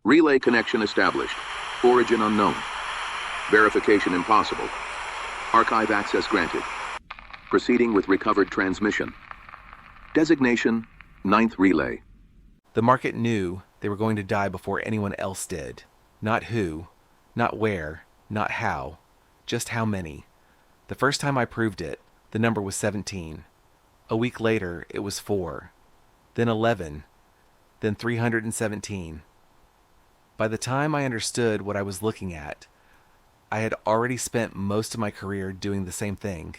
Relay connection established. Origin unknown. Verification impossible. Archive access granted. Proceeding with recovered transmission. Designation, ninth relay. The market knew they were going to die before anyone else did. Not who, not where, not how, just how many. The first time I proved it, the number was 17. A week later, it was 4. Then 11. Then 317. By the time I understood what I was looking at, I had already spent most of my career doing the same thing,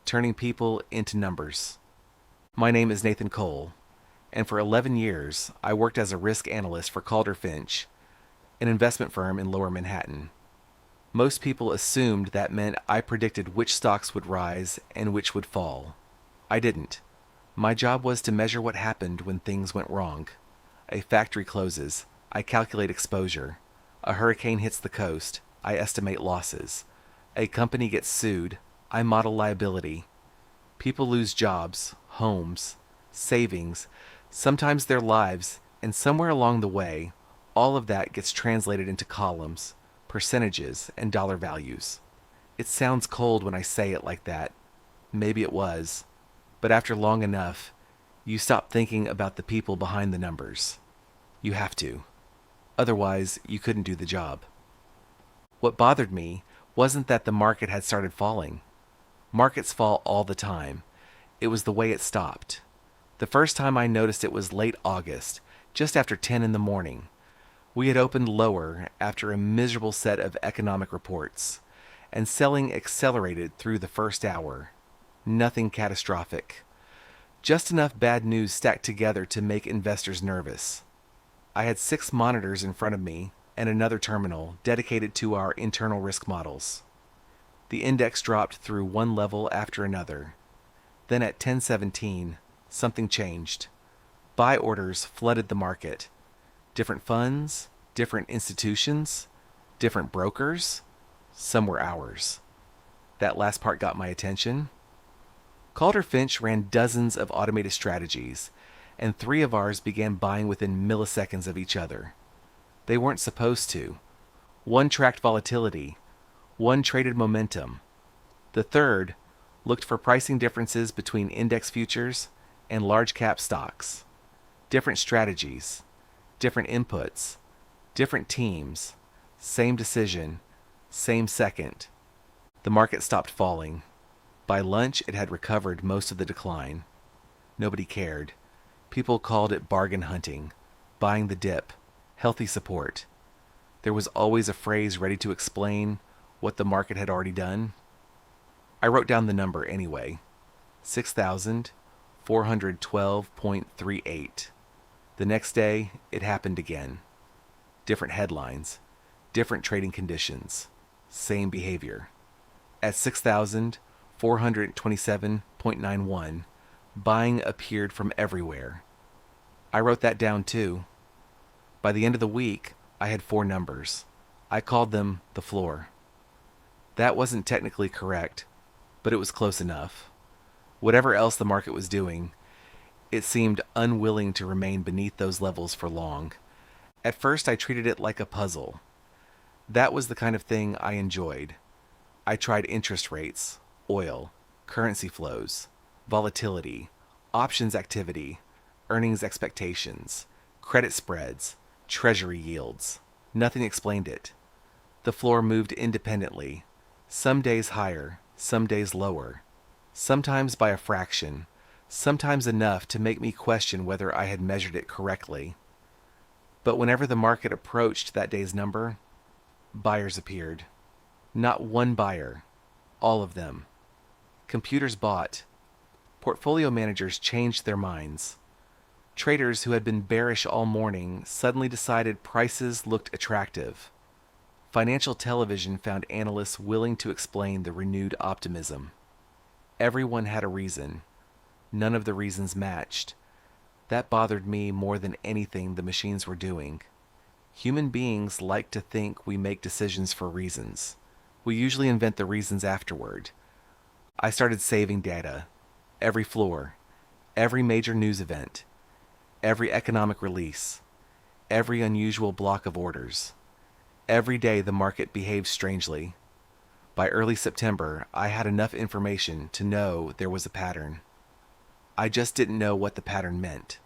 turning people into numbers. My name is Nathan Cole, and for 11 years, I worked as a risk analyst for Calder Finch, an investment firm in Lower Manhattan. Most people assumed that meant I predicted which stocks would rise and which would fall. I didn't. My job was to measure what happened when things went wrong. A factory closes. I calculate exposure. A hurricane hits the coast. I estimate losses. A company gets sued. I model liability. People lose jobs, homes, savings, sometimes their lives, and somewhere along the way, all of that gets translated into columns, percentages, and dollar values. It sounds cold when I say it like that. Maybe it was. But after long enough, you stop thinking about the people behind the numbers. You have to. Otherwise, you couldn't do the job. What bothered me wasn't that the market had started falling. Markets fall all the time. It was the way it stopped. The first time I noticed it was late August, just after 10 in the morning. We had opened lower after a miserable set of economic reports, and selling accelerated through the first hour. Nothing catastrophic. Just enough bad news stacked together to make investors nervous. I had 6 monitors in front of me and another terminal dedicated to our internal risk models. The index dropped through one level after another. Then at 10:17, something changed. Buy orders flooded the market. Different funds, different institutions, different brokers. Some were ours. That last part got my attention. Calder Finch ran dozens of automated strategies, and 3 of ours began buying within milliseconds of each other. They weren't supposed to. One tracked volatility. One traded momentum. The third looked for pricing differences between index futures and large cap stocks. Different strategies, different inputs, different teams, same decision, same second. The market stopped falling. By lunch, it had recovered most of the decline. Nobody cared. People called it bargain hunting, buying the dip, healthy support. There was always a phrase ready to explain what the market had already done. I wrote down the number anyway. 6,412.38. The next day, it happened again. Different headlines, different trading conditions, same behavior. At 6,427.91, buying appeared from everywhere. I wrote that down too. By the end of the week, I had 4 numbers. I called them the floor. That wasn't technically correct, but it was close enough. Whatever else the market was doing, it seemed unwilling to remain beneath those levels for long. At first, I treated it like a puzzle. That was the kind of thing I enjoyed. I tried interest rates, oil, currency flows, volatility, options activity, earnings expectations, credit spreads, treasury yields. Nothing explained it. The floor moved independently, some days higher, some days lower, sometimes by a fraction, sometimes enough to make me question whether I had measured it correctly. But whenever the market approached that day's number, buyers appeared. Not one buyer, all of them. Computers bought. Portfolio managers changed their minds. Traders who had been bearish all morning suddenly decided prices looked attractive. Financial television found analysts willing to explain the renewed optimism. Everyone had a reason. None of the reasons matched. That bothered me more than anything the machines were doing. Human beings like to think we make decisions for reasons. We usually invent the reasons afterward. I started saving data. Every floor, every major news event, every economic release, every unusual block of orders. Every day the market behaved strangely. By early September, I had enough information to know there was a pattern. I just didn't know what the pattern meant.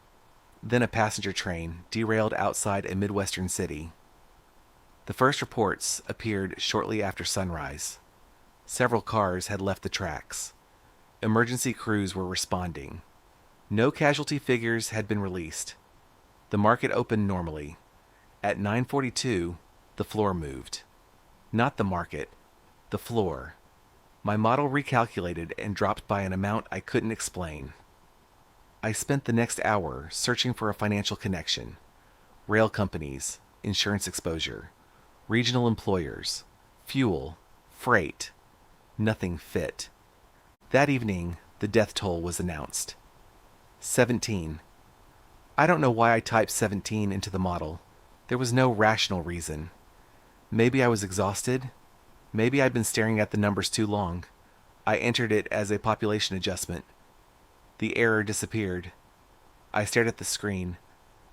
Then a passenger train derailed outside a Midwestern city. The first reports appeared shortly after sunrise. Several cars had left the tracks. Emergency crews were responding. No casualty figures had been released. The market opened normally. At 9:42, the floor moved. Not the market, the floor. My model recalculated and dropped by an amount I couldn't explain. I spent the next hour searching for a financial connection. Rail companies, insurance exposure, regional employers, fuel, freight. Nothing fit. That evening, the death toll was announced. 17. I don't know why I typed 17 into the model. There was no rational reason. Maybe I was exhausted. Maybe I'd been staring at the numbers too long. I entered it as a population adjustment. The error disappeared. I stared at the screen.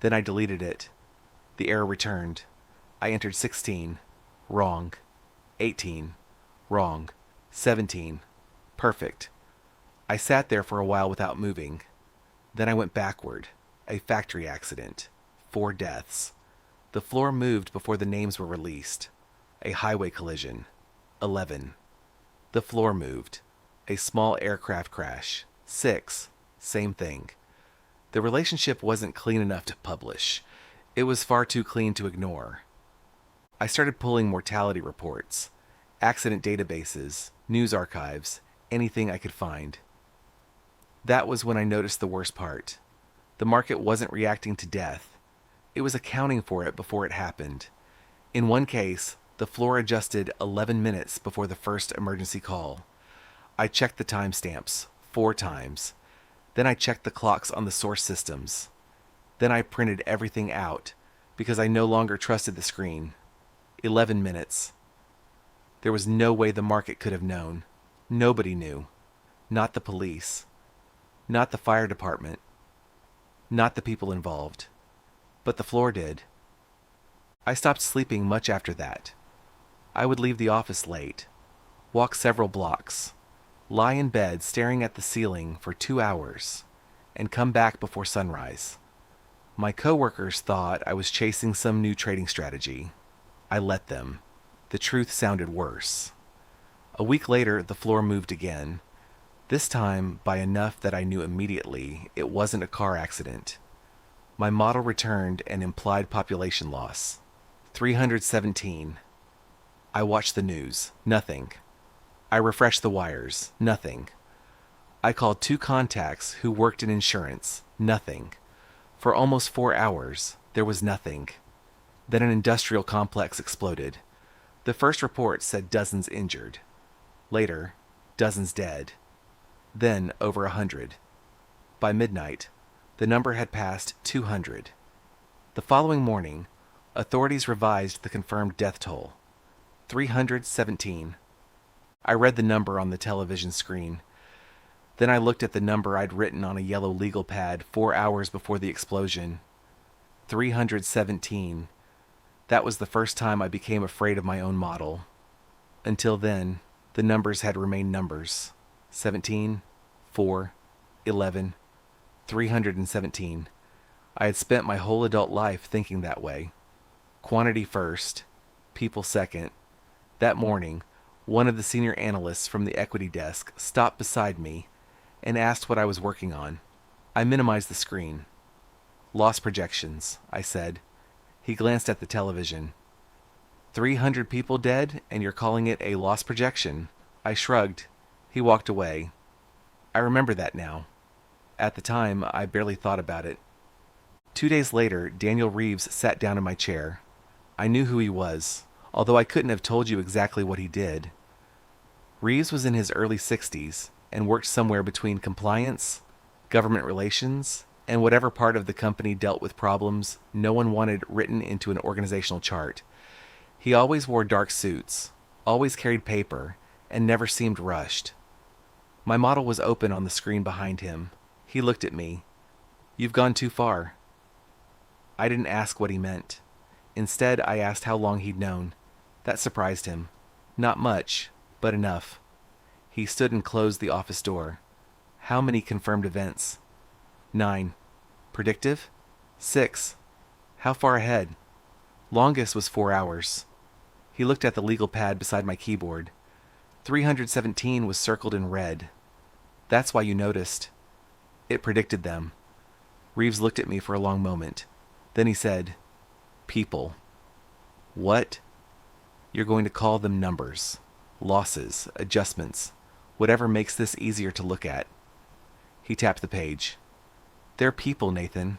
Then I deleted it. The error returned. I entered 16. Wrong. 18. Wrong. 17. Perfect. I sat there for a while without moving. Then I went backward. A factory accident. 4 deaths. The floor moved before the names were released. A highway collision. 11. The floor moved. A small aircraft crash. 6. Same thing. The relationship wasn't clean enough to publish. It was far too clean to ignore. I started pulling mortality reports, accident databases, news archives, anything I could find. That was when I noticed the worst part. The market wasn't reacting to death. It was accounting for it before it happened. In one case, the floor adjusted 11 minutes before the first emergency call. I checked the timestamps 4 times. Then I checked the clocks on the source systems. Then I printed everything out because I no longer trusted the screen. 11 minutes. There was no way the market could have known. Nobody knew. Not the police. Not the fire department. Not the people involved. But the floor did. I stopped sleeping much after that. I would leave the office late, walk several blocks, lie in bed staring at the ceiling for 2 hours, and come back before sunrise. My coworkers thought I was chasing some new trading strategy. I let them. The truth sounded worse. A week later, the floor moved again, this time by enough that I knew immediately it wasn't a car accident. My model returned an implied population loss. 317. I watched the news. Nothing. I refreshed the wires. Nothing. I called 2 contacts who worked in insurance. Nothing. For almost 4 hours, there was nothing. Then an industrial complex exploded. The first report said dozens injured. Later, dozens dead. Then over 100. By midnight, the number had passed 200. The following morning, authorities revised the confirmed death toll. 317. I read the number on the television screen. Then I looked at the number I'd written on a yellow legal pad 4 hours before the explosion. 317. That was the first time I became afraid of my own model. Until then, the numbers had remained numbers. 17, 4, 11, 317. I had spent my whole adult life thinking that way. Quantity first, people second. That morning, one of the senior analysts from the equity desk stopped beside me and asked what I was working on. I minimized the screen. Loss projections, I said. He glanced at the television. 300 people dead, and you're calling it a loss projection? I shrugged. He walked away. I remember that now. At the time, I barely thought about it. 2 days later, Daniel Reeves sat down in my chair. I knew who he was, although I couldn't have told you exactly what he did. Reeves was in his early 60s and worked somewhere between compliance, government relations, and whatever part of the company dealt with problems no one wanted written into an organizational chart. He always wore dark suits, always carried paper, and never seemed rushed. My model was open on the screen behind him. He looked at me. You've gone too far. I didn't ask what he meant. Instead, I asked how long he'd known. That surprised him. Not much, but enough. He stood and closed the office door. How many confirmed events? 9. Predictive? 6. How far ahead? Longest was 4 hours. He looked at the legal pad beside my keyboard. 317 was circled in red. That's why you noticed. It predicted them. Reeves looked at me for a long moment. Then he said, people. What? You're going to call them numbers, losses, adjustments, whatever makes this easier to look at. He tapped the page. They're people, Nathan.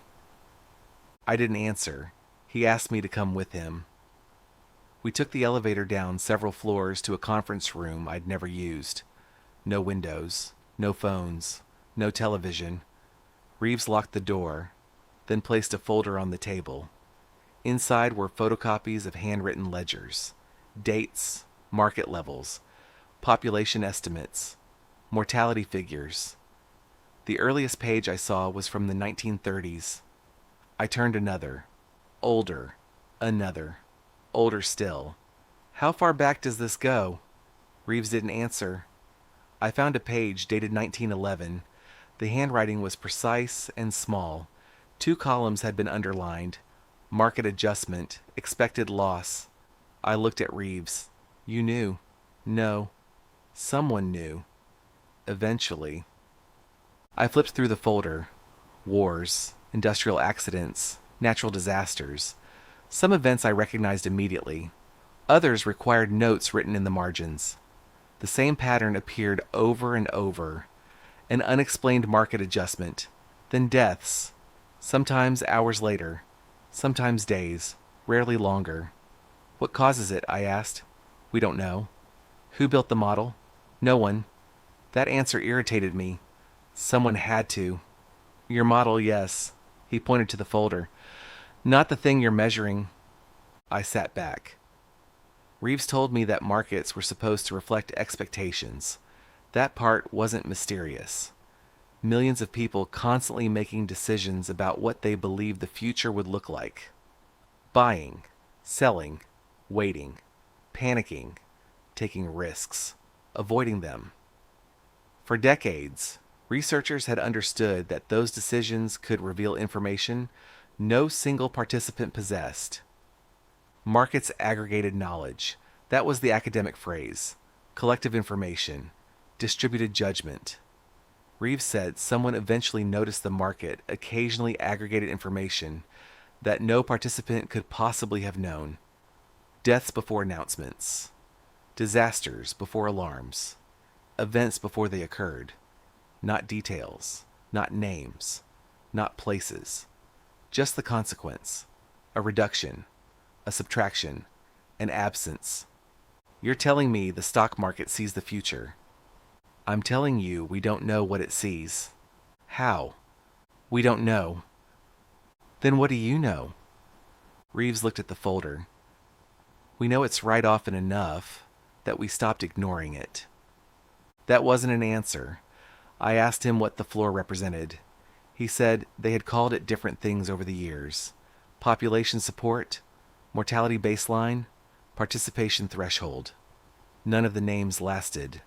I didn't answer. He asked me to come with him. We took the elevator down several floors to a conference room I'd never used. No windows, no phones, no television. Reeves locked the door, then placed a folder on the table. Inside were photocopies of handwritten ledgers, dates, market levels, population estimates, mortality figures. The earliest page I saw was from the 1930s. I turned another. Older. Another. Older still. How far back does this go? Reeves didn't answer. I found a page dated 1911. The handwriting was precise and small. 2 columns had been underlined. Market adjustment. Expected loss. I looked at Reeves. You knew. No. Someone knew. Eventually. I flipped through the folder. Wars, industrial accidents, natural disasters. Some events I recognized immediately. Others required notes written in the margins. The same pattern appeared over and over. An unexplained market adjustment. Then deaths. Sometimes hours later. Sometimes days. Rarely longer. What causes it? I asked. We don't know. Who built the model? No one. That answer irritated me. Someone had to. Your model, yes. He pointed to the folder. Not the thing you're measuring. I sat back. Reeves told me that markets were supposed to reflect expectations. That part wasn't mysterious. Millions of people constantly making decisions about what they believed the future would look like. Buying, selling, waiting, panicking, taking risks, avoiding them. For decades, researchers had understood that those decisions could reveal information no single participant possessed. Markets aggregated knowledge. That was the academic phrase. Collective information. Distributed judgment. Reeves said someone eventually noticed the market occasionally aggregated information that no participant could possibly have known. Deaths before announcements. Disasters before alarms. Events before they occurred. Not details. Not names. Not places. Just the consequence. A reduction. A subtraction. An absence. You're telling me the stock market sees the future. I'm telling you we don't know what it sees. How? We don't know. Then what do you know? Reeves looked at the folder. We know it's right often enough that we stopped ignoring it. That wasn't an answer. I asked him what the floor represented. He said they had called it different things over the years. Population support, mortality baseline, participation threshold. None of the names lasted.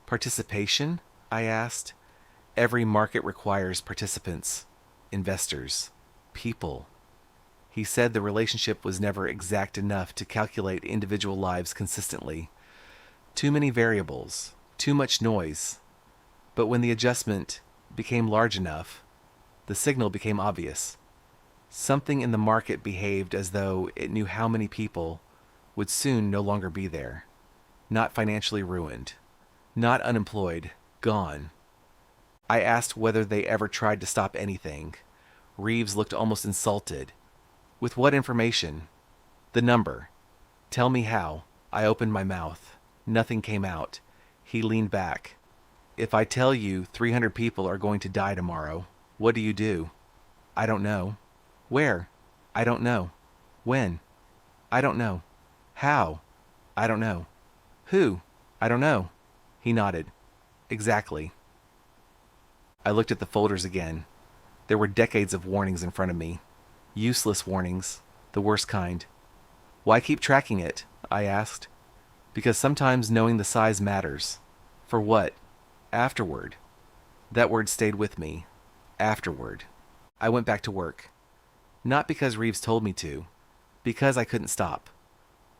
Participation? I asked. Every market requires participants, investors, people. He said the relationship was never exact enough to calculate individual lives consistently. Too many variables, too much noise. But when the adjustment became large enough, the signal became obvious. Something in the market behaved as though it knew how many people would soon no longer be there. Not financially ruined. Not unemployed. Gone. I asked whether they ever tried to stop anything. Reeves looked almost insulted. With what information? The number. Tell me how. I opened my mouth. Nothing came out. He leaned back. If I tell you 300 people are going to die tomorrow, what do you do? I don't know. Where? I don't know. When? I don't know. How? I don't know. Who? I don't know. He nodded. Exactly. I looked at the folders again. There were decades of warnings in front of me. Useless warnings, the worst kind. Why keep tracking it? I asked. Because sometimes knowing the size matters. For what? Afterward. That word stayed with me. Afterward. I went back to work. Not because Reeves told me to, because I couldn't stop.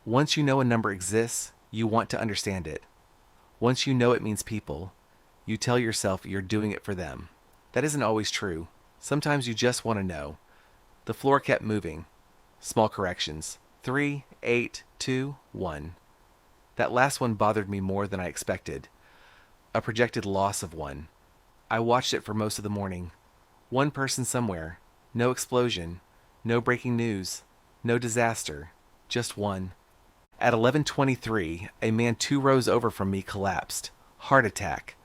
Once you know a number exists, you want to understand it. Once you know it means people, you tell yourself you're doing it for them. That isn't always true. Sometimes you just want to know. The floor kept moving. Small corrections. 3, 8, 2, 1. That last one bothered me more than I expected. A projected loss of 1. I watched it for most of the morning. One person somewhere. No explosion. No breaking news. No disaster. Just 1. At 11:23, a man 2 rows over from me collapsed. Heart attack.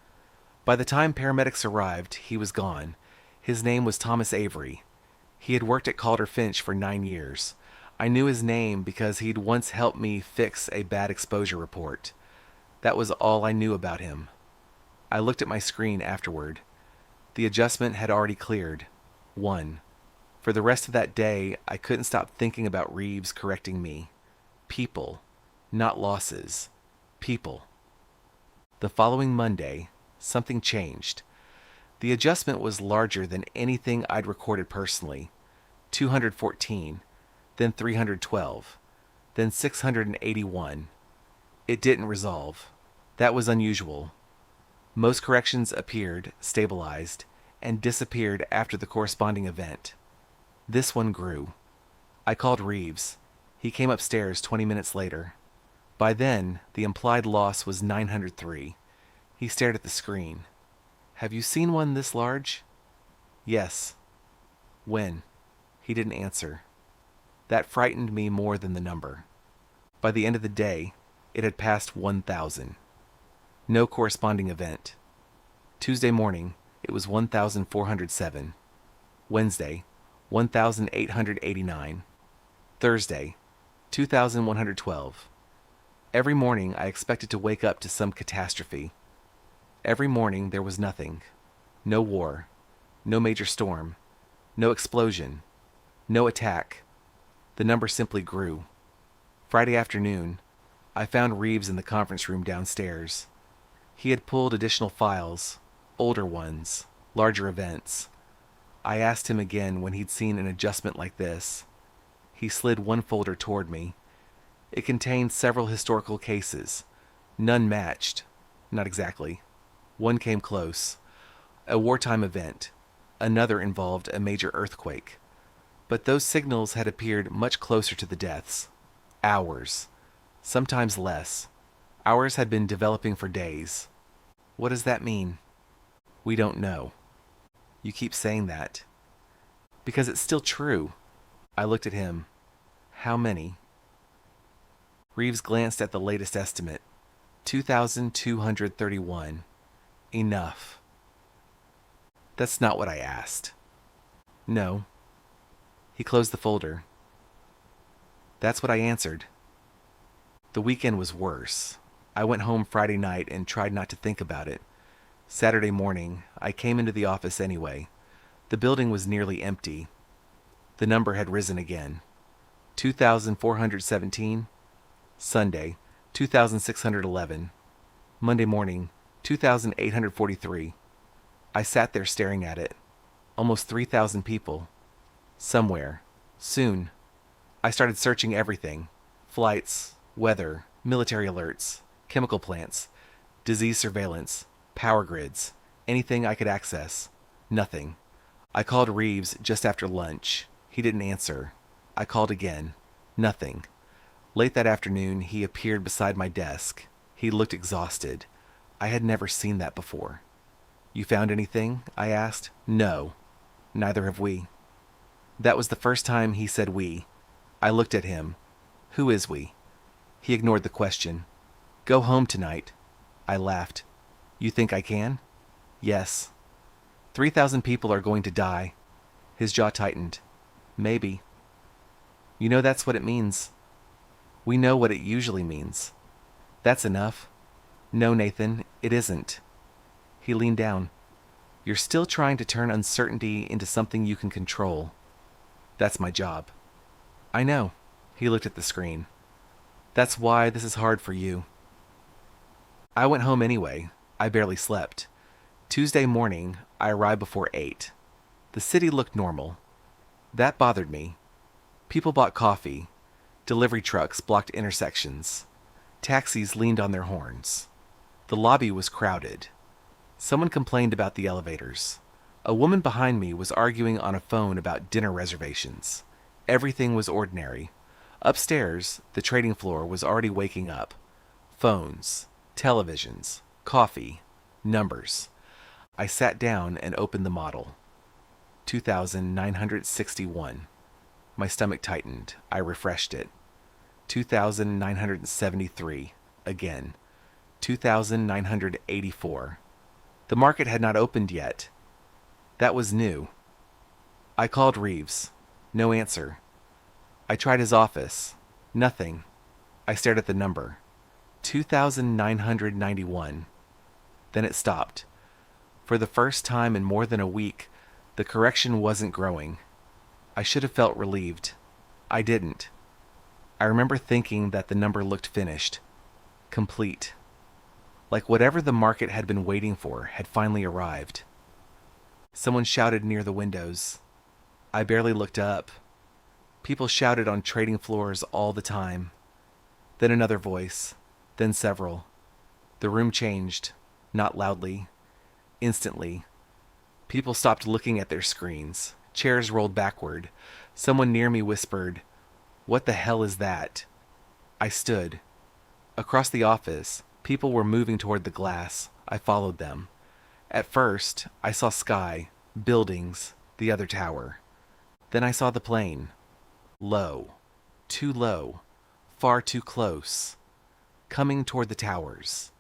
By the time paramedics arrived, he was gone. His name was Thomas Avery. He had worked at Calder Finch for 9 years. I knew his name because he'd once helped me fix a bad exposure report. That was all I knew about him. I looked at my screen afterward. The adjustment had already cleared. 1. For the rest of that day, I couldn't stop thinking about Reeves correcting me. People, not losses. People. The following Monday, something changed. The adjustment was larger than anything I'd recorded personally. 214, then 312, then 681. It didn't resolve. That was unusual. Most corrections appeared, stabilized, and disappeared after the corresponding event. This one grew. I called Reeves. He came upstairs 20 minutes later. By then, the implied loss was 903. He stared at the screen. Have you seen one this large? Yes. When? He didn't answer. That frightened me more than the number. By the end of the day, it had passed 1,000. No corresponding event. Tuesday morning, it was 1,407. Wednesday, 1,889. Thursday, 2,112. Every morning I expected to wake up to some catastrophe. Every morning there was nothing. No war. No major storm. No explosion. No attack. The number simply grew. Friday afternoon, I found Reeves in the conference room downstairs. He had pulled additional files, older ones, larger events. I asked him again when he'd seen an adjustment like this. He slid one folder toward me. It contained several historical cases. None matched. Not exactly. One came close. A wartime event. Another involved a major earthquake. But those signals had appeared much closer to the deaths. Hours. Sometimes less. Ours had been developing for days. What does that mean? We don't know. You keep saying that. Because it's still true. I looked at him. How many? Reeves glanced at the latest estimate. 2,231. Enough. That's not what I asked. No. He closed the folder. That's what I answered. The weekend was worse. I went home Friday night and tried not to think about it. Saturday morning, I came into the office anyway. The building was nearly empty. The number had risen again. 2,417. Sunday, 2,611. Monday morning, 2,843. I sat there staring at it. Almost 3,000 people. Somewhere. Soon. I started searching everything. Flights, weather, military alerts, chemical plants, disease surveillance, power grids, anything I could access. Nothing. I called Reeves just after lunch. He didn't answer. I called again. Nothing. Late that afternoon, he appeared beside my desk. He looked exhausted. I had never seen that before. You found anything? I asked. No. Neither have we. That was the first time he said we. I looked at him. Who is we? He ignored the question. Go home tonight. I laughed. You think I can? Yes. 3,000 people are going to die. His jaw tightened. Maybe. You know that's what it means. We know what it usually means. That's enough. No, Nathan, it isn't. He leaned down. You're still trying to turn uncertainty into something you can control. That's my job. I know. He looked at the screen. That's why this is hard for you. I went home anyway. I barely slept. Tuesday morning, I arrived before 8. The city looked normal. That bothered me. People bought coffee. Delivery trucks blocked intersections. Taxis leaned on their horns. The lobby was crowded. Someone complained about the elevators. A woman behind me was arguing on a phone about dinner reservations. Everything was ordinary. Upstairs, the trading floor was already waking up. Phones, televisions, coffee, numbers. I sat down and opened the model. 2,961. My stomach tightened. I refreshed it. 2,973. Again. 2,984. The market had not opened yet. That was new. I called Reeves. No answer. I tried his office. Nothing. I stared at the number. 2,991. Then it stopped. For the first time in more than a week, the correction wasn't growing. I should have felt relieved. I didn't. I remember thinking that the number looked finished. Complete. Like whatever the market had been waiting for had finally arrived. Someone shouted near the windows. I barely looked up. People shouted on trading floors all the time. Then another voice. Then several. The room changed. Not loudly. Instantly. People stopped looking at their screens. Chairs rolled backward. Someone near me whispered, "What the hell is that?" I stood. Across the office, people were moving toward the glass. I followed them. At first, I saw sky, buildings, the other tower. Then I saw the plane. Low. Too low. Far too close. Coming toward the towers.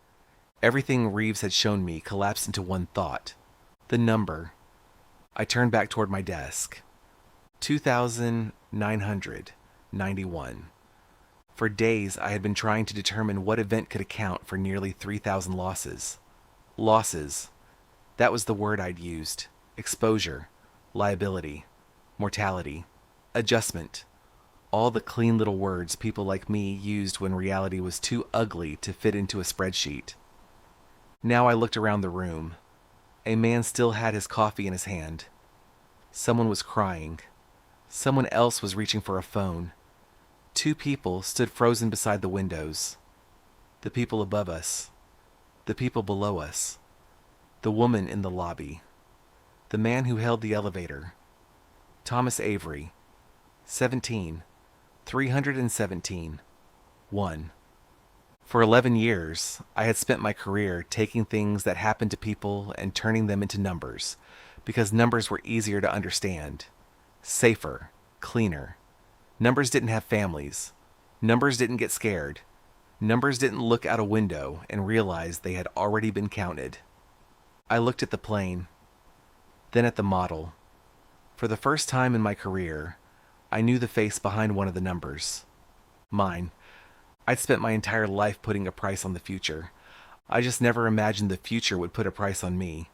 Everything Reeves had shown me collapsed into one thought. The number. I turned back toward my desk. 2,991. For days I had been trying to determine what event could account for nearly 3,000 losses. Losses. That was the word I'd used. Exposure. Liability. Mortality. Adjustment. All the clean little words people like me used when reality was too ugly to fit into a spreadsheet. Now I looked around the room. A man still had his coffee in his hand. Someone was crying. Someone else was reaching for a phone. 2 people stood frozen beside the windows. The people above us. The people below us. The woman in the lobby. The man who held the elevator. Thomas Avery. 17. 317. 1. For 11 years, I had spent my career taking things that happened to people and turning them into numbers, because numbers were easier to understand. Safer. Cleaner. Numbers didn't have families. Numbers didn't get scared. Numbers didn't look out a window and realize they had already been counted. I looked at the plane, then at the model. For the first time in my career, I knew the face behind one of the numbers. Mine. I'd spent my entire life putting a price on the future. I just never imagined the future would put a price on me.